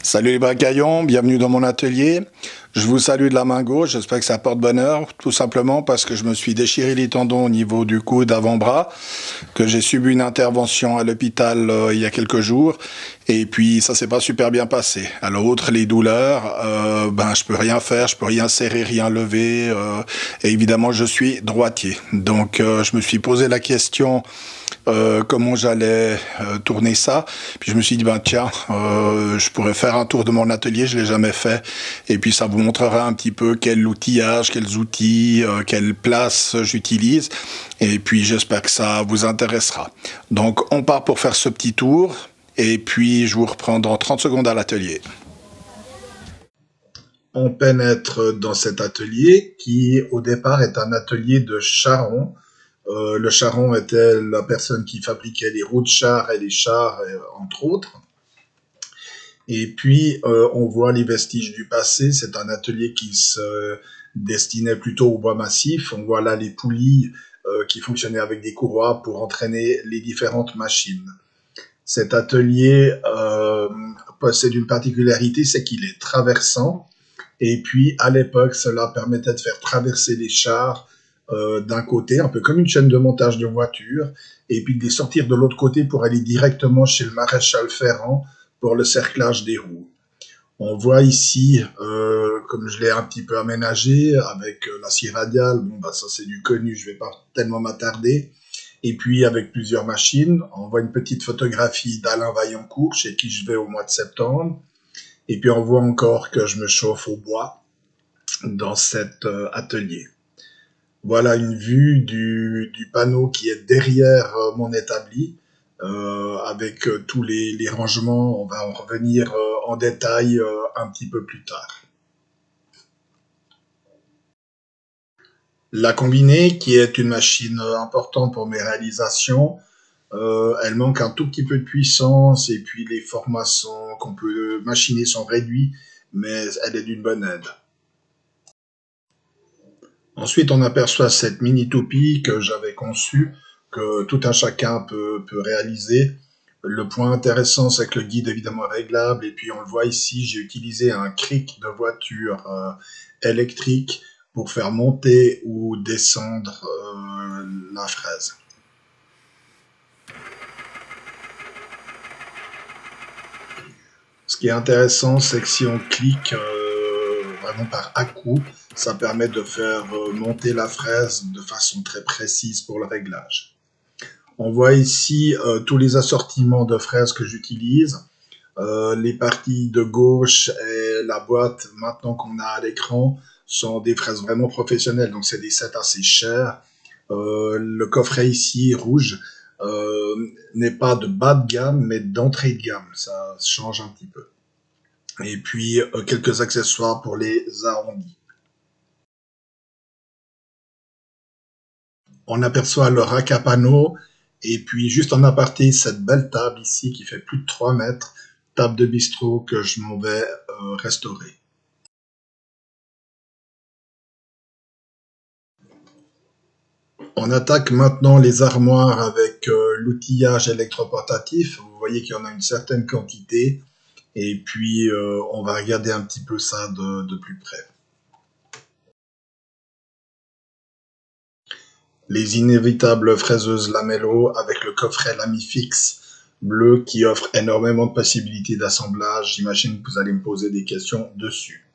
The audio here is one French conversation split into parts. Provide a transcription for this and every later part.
Salut les bracaillons, bienvenue dans mon atelier. Je vous salue de la main gauche, j'espère que ça porte bonheur, tout simplement parce que je me suis déchiré les tendons au niveau du coude avant-bras, que j'ai subi une intervention à l'hôpital il y a quelques jours, et puis ça s'est pas super bien passé. Alors outre les douleurs, je peux rien faire, je peux rien serrer, rien lever, et évidemment je suis droitier. Donc je me suis posé la question comment j'allais tourner ça. Puis je me suis dit, je pourrais faire un tour de mon atelier, je l'ai jamais fait. Et puis ça vous montrera un petit peu quel outillage, quels outils, quelle place j'utilise. Et puis j'espère que ça vous intéressera. Donc on part pour faire ce petit tour. Et puis je vous reprends dans 30 secondes à l'atelier. On pénètre dans cet atelier qui au départ est un atelier de charron. Le charron était la personne qui fabriquait les roues de char et les chars, entre autres. Et puis, on voit les vestiges du passé. C'est un atelier qui se destinait plutôt au bois massif. On voit là les poulies qui fonctionnaient avec des courroies pour entraîner les différentes machines. Cet atelier possède une particularité, c'est qu'il est traversant. Et puis, à l'époque, cela permettait de faire traverser les chars d'un côté, un peu comme une chaîne de montage de voiture, et puis de les sortir de l'autre côté pour aller directement chez le maréchal Ferrand pour le cerclage des roues. On voit ici, comme je l'ai un petit peu aménagé, avec la scie radiale, ça c'est du connu, je vais pas tellement m'attarder, et puis avec plusieurs machines. On voit une petite photographie d'Alain Vaillancourt, chez qui je vais au mois de septembre, et puis on voit encore que je me chauffe au bois dans cet atelier. Voilà une vue du panneau qui est derrière mon établi, avec tous les rangements. On va en revenir en détail un petit peu plus tard. La combinée, qui est une machine importante pour mes réalisations, elle manque un tout petit peu de puissance, et puis les formats qu'on peut machiner sont réduits, mais elle est d'une bonne aide. Ensuite, on aperçoit cette mini toupie que j'avais conçue, que tout un chacun peut réaliser. Le point intéressant, c'est que le guide est évidemment réglable, et puis on le voit ici, j'ai utilisé un cric de voiture électrique pour faire monter ou descendre la fraise. Ce qui est intéressant, c'est que si on clique vraiment par à-coup, ça permet de faire monter la fraise de façon très précise pour le réglage. On voit ici tous les assortiments de fraises que j'utilise. Les parties de gauche et la boîte, maintenant qu'on a à l'écran, sont des fraises vraiment professionnelles, donc c'est des sets assez chers. Le coffret ici, rouge, n'est pas de bas de gamme, mais d'entrée de gamme. Ça change un petit peu. Et puis, quelques accessoires pour les arrondis. On aperçoit le rack à panneaux, et puis juste en aparté, cette belle table ici qui fait plus de 3 mètres, table de bistrot que je m'en vais restaurer. On attaque maintenant les armoires avec l'outillage électroportatif. Vous voyez qu'il y en a une certaine quantité. Et puis, on va regarder un petit peu ça de plus près. Les inévitables fraiseuses lamello avec le coffret Lamifix bleu qui offre énormément de possibilités d'assemblage. J'imagine que vous allez me poser des questions dessus.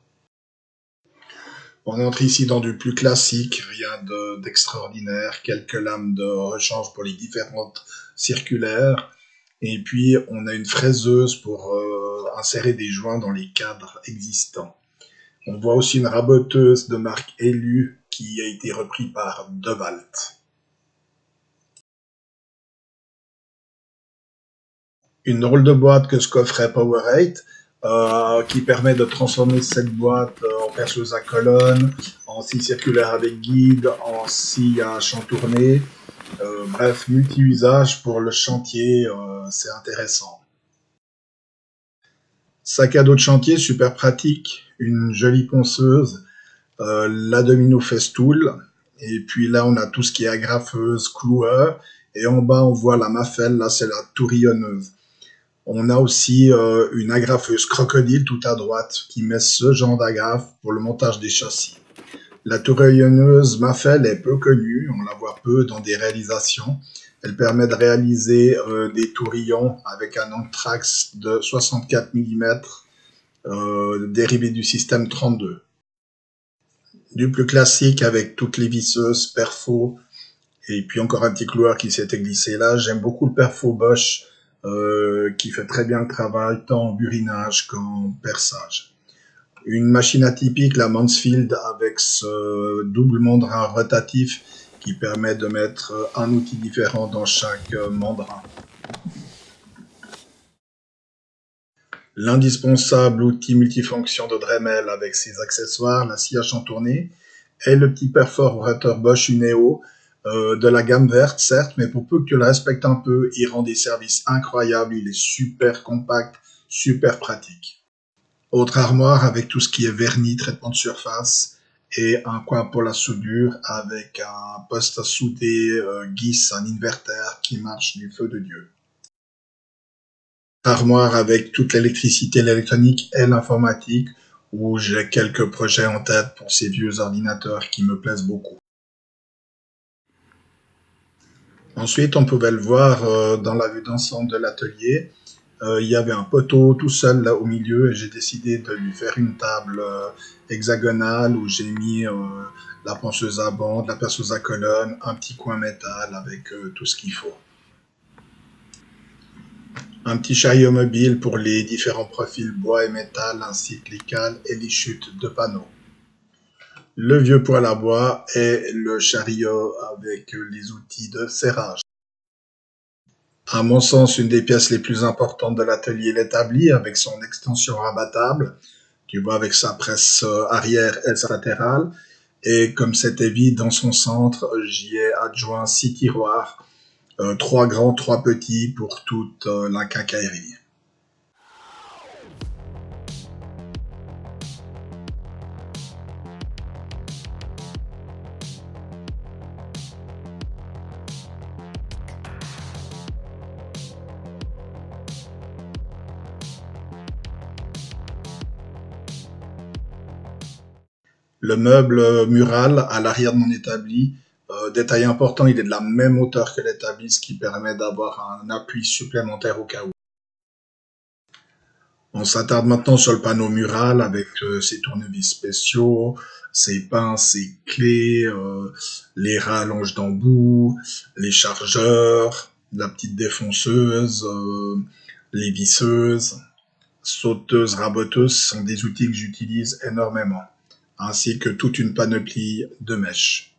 On entre ici dans du plus classique, rien d'extraordinaire, quelques lames de rechange pour les différentes circulaires, et puis on a une fraiseuse pour insérer des joints dans les cadres existants. On voit aussi une raboteuse de marque Elu qui a été repris par DeWalt. Une drôle de boîte que ce coffret Power8, qui permet de transformer cette boîte en perceuse à colonne, en scie circulaire avec guide, en scie à champ tourné. Bref, multi-usage pour le chantier, c'est intéressant. Sac à dos de chantier, super pratique, une jolie ponceuse, la Domino Festool, et puis là on a tout ce qui est agrafeuse, cloueur, et en bas on voit la Mafel, là c'est la tourillonneuse. On a aussi une agrafeuse crocodile tout à droite qui met ce genre d'agrafe pour le montage des châssis. La tourellonneuse Maffel est peu connue, on la voit peu dans des réalisations. Elle permet de réaliser des tourillons avec un anthrax de 64 mm dérivé du système 32. Du plus classique avec toutes les visseuses, perfo, et puis encore un petit cloueur qui s'était glissé là. J'aime beaucoup le perfo Bosch qui fait très bien le travail tant en burinage qu'en perçage. Une machine atypique, la Mansfield, avec ce double mandrin rotatif qui permet de mettre un outil différent dans chaque mandrin. L'indispensable outil multifonction de Dremel avec ses accessoires, la scie à chantourner, et le petit perforateur Bosch Uneo, de la gamme verte, certes, mais pour peu que tu le respectes un peu, il rend des services incroyables, il est super compact, super pratique. Autre armoire avec tout ce qui est vernis, traitement de surface, et un coin pour la soudure avec un poste à souder GIS, un inverter qui marche du feu de Dieu. Armoire avec toute l'électricité, l'électronique et l'informatique, où j'ai quelques projets en tête pour ces vieux ordinateurs qui me plaisent beaucoup. Ensuite, on pouvait le voir dans la vue d'ensemble de l'atelier. Il y avait un poteau tout seul là au milieu et j'ai décidé de lui faire une table hexagonale où j'ai mis la ponceuse à bande, la perceuse à colonne, un petit coin métal avec tout ce qu'il faut. Un petit chariot mobile pour les différents profils bois et métal ainsi que les cales et les chutes de panneaux. Le vieux poêle à bois et le chariot avec les outils de serrage. À mon sens, une des pièces les plus importantes de l'atelier l'établi avec son extension rabattable, tu vois, avec sa presse arrière et sa latérale. Et comme c'était vide dans son centre, j'y ai adjoint 6 tiroirs, 3 grands, 3 petits pour toute la quincaillerie. Le meuble mural à l'arrière de mon établi, détail important, il est de la même hauteur que l'établi, ce qui permet d'avoir un appui supplémentaire au cas où. On s'attarde maintenant sur le panneau mural avec ses tournevis spéciaux, ses pinces, ses clés, les rallonges d'embout, les chargeurs, la petite défonceuse, les visseuses, sauteuses, raboteuses sont des outils que j'utilise énormément, ainsi que toute une panoplie de mèches.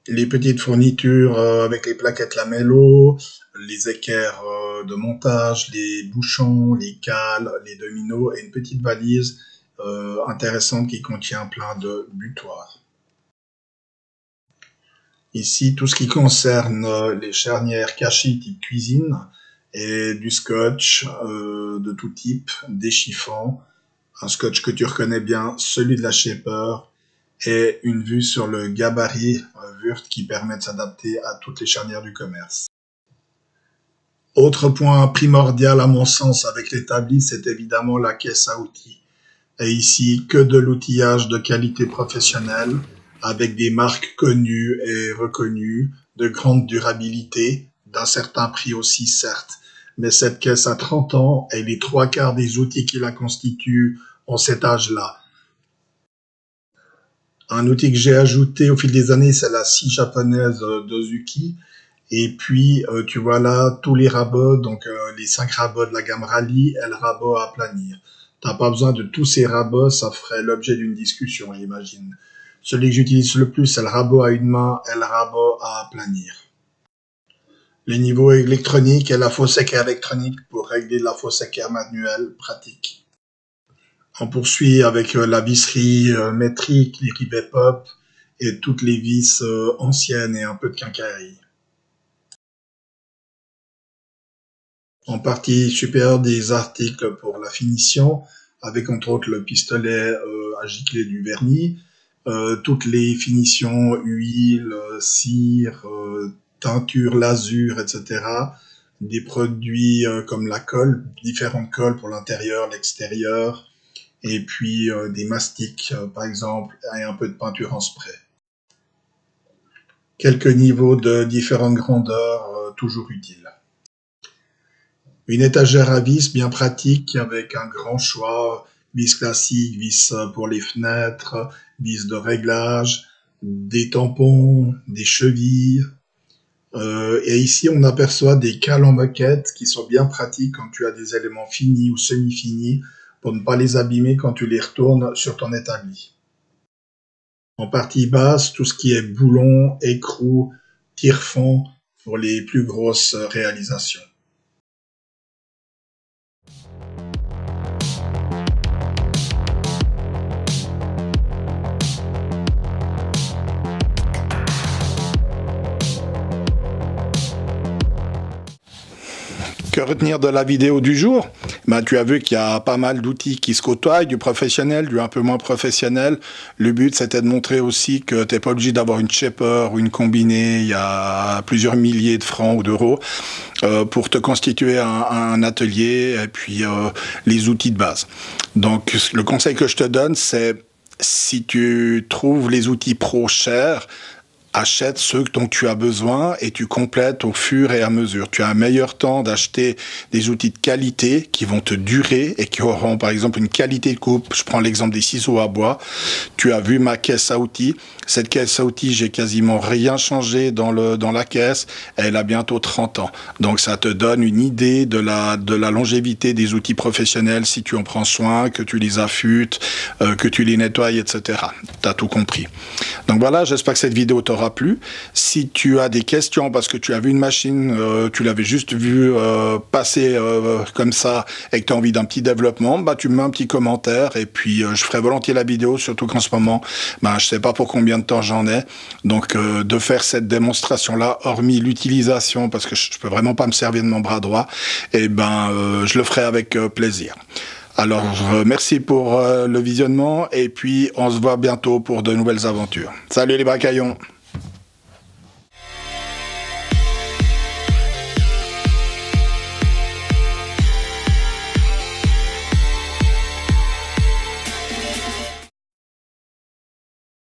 Les petites fournitures avec les plaquettes lamello, les équerres de montage, les bouchons, les cales, les dominos et une petite valise intéressante qui contient plein de butoirs. Ici, tout ce qui concerne les charnières cachées type cuisine et du scotch de tout type, des chiffons, un scotch que tu reconnais bien, celui de la Shaper, et une vue sur le gabarit Wurt qui permet de s'adapter à toutes les charnières du commerce. Autre point primordial à mon sens avec l'établi, c'est évidemment la caisse à outils. Et ici, que de l'outillage de qualité professionnelle, avec des marques connues et reconnues, de grande durabilité, d'un certain prix aussi certes. Mais cette caisse a 30 ans et les 3/4 des outils qui la constituent ont cet âge-là. Un outil que j'ai ajouté au fil des années, c'est la scie japonaise d'Ozuki. Et puis, tu vois là, tous les rabots, donc les 5 rabots de la gamme Rally et le rabot à aplanir. T'as pas besoin de tous ces rabots, ça ferait l'objet d'une discussion, j'imagine. Celui que j'utilise le plus, c'est le rabot à une main et le rabot à aplanir. Les niveaux électroniques et la fausse équerre électronique pour régler la fausse équerre manuelle, pratique. On poursuit avec la visserie métrique, les rivets pop et toutes les vis anciennes et un peu de quincaillerie. En partie supérieure des articles pour la finition, avec entre autres le pistolet à gicler du vernis, toutes les finitions, huile, cire, teinture, lasure, etc. Des produits comme la colle, différentes colles pour l'intérieur, l'extérieur, et puis des mastiques, par exemple, et un peu de peinture en spray. Quelques niveaux de différentes grandeurs, toujours utiles. Une étagère à vis bien pratique avec un grand choix, vis classique, vis pour les fenêtres, vis de réglage, des tampons, des chevilles. Et ici, on aperçoit des cales en moquette qui sont bien pratiques quand tu as des éléments finis ou semi-finis pour ne pas les abîmer quand tu les retournes sur ton établi. En partie basse, tout ce qui est boulon, écrou, tire-fond pour les plus grosses réalisations. Que retenir de la vidéo du jour? Tu as vu qu'il y a pas mal d'outils qui se côtoient, du professionnel, du un peu moins professionnel. Le but, c'était de montrer aussi que tu n'es pas obligé d'avoir une shaper ou une combinée. Il y a plusieurs milliers de francs ou d'euros pour te constituer un atelier et puis les outils de base. Donc, le conseil que je te donne, c'est si tu trouves les outils pro chers, achète ceux dont tu as besoin et tu complètes au fur et à mesure. Tu as un meilleur temps d'acheter des outils de qualité qui vont te durer et qui auront par exemple une qualité de coupe. Je prends l'exemple des ciseaux à bois. Tu as vu ma caisse à outils. Cette caisse à outils, j'ai quasiment rien changé dans la caisse. Elle a bientôt 30 ans. Donc ça te donne une idée de la longévité des outils professionnels si tu en prends soin, que tu les affûtes, que tu les nettoies, etc. Tu as tout compris. Donc voilà, j'espère que cette vidéo t'aura plu. Si tu as des questions parce que tu as vu une machine, tu l'avais juste vu passer comme ça et que tu as envie d'un petit développement, tu me mets un petit commentaire et puis je ferai volontiers la vidéo, surtout qu'en ce moment, je sais pas pour combien de temps j'en ai. Donc de faire cette démonstration-là, hormis l'utilisation, parce que je peux vraiment pas me servir de mon bras droit, et je le ferai avec plaisir. Alors, merci pour le visionnement et puis on se voit bientôt pour de nouvelles aventures. Salut les bracaillons!